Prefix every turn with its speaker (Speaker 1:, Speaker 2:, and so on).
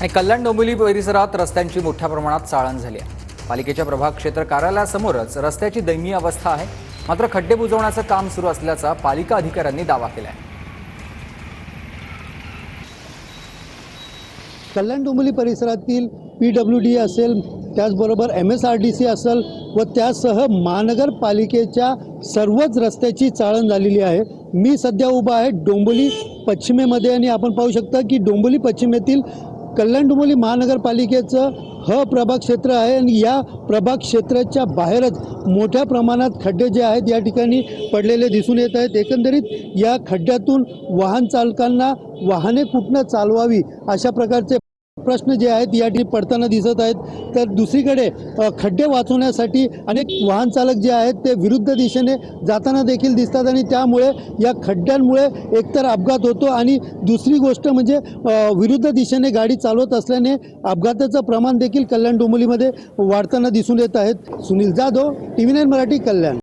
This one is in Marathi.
Speaker 1: आणि कल्याण डोंबिवली परिसरात रस्त्यांची मोठ्या प्रमाणात चाळण झाली आहे। पालिकेच्या प्रभाग क्षेत्र कार्यालयासमोरच रस्त्याची दयनीय अवस्था आहे। मात्र खड्डे बुजवण्याचं काम सुरू असल्याचा पालिका अधिकाऱ्यांनी दावा केला आहे।
Speaker 2: कल्याण डोंबिवली परिसरातील PWD असेल, त्याचबरोबर MSRDC असेल व त्यासह महानगरपालिकेच्या सर्वच रस्त्याची चाळण झालेली आहे। मी सध्या उभा आहे डोंबिवली पश्चिमेमध्ये आणि आपण पाहू शकता की डोंबिवली पश्चिमेतील कल्याण डोंबिवली महानगरपालिकेचं प्रभाग क्षेत्र आहे आणि या प्रभाग क्षेत्राच्या बाहेरच मोठ्या प्रमाणात खड्डे जे आहेत या ठिकाणी पडलेले दिसून येत आहेत। एकंदरीत या खड्ड्यातून वाहन चालकांना वाहने कुठनं चालवावी अशा प्रकारचे प्रश्न जे आहेत या ठिकाणी पडताना दिसत आहेत। तर दुसरीकडे खड्डे वाचवण्यासाठी अनेक वाहन चालक जे आहेत ते विरुद्ध दिशेने जाताना देखील दिसतात आणि त्यामुळे या खड्ड्यांमुळे एकतर अपघात होतो आणि दुसरी गोष्ट म्हणजे विरुद्ध दिशेने गाडी चालवत असल्याने अपघाताचं प्रमाण देखील कल्याण डोंबिवलीमध्ये वाढताना दिसून येत आहेत। सुनील जाधव, TV9 मराठी, कल्याण।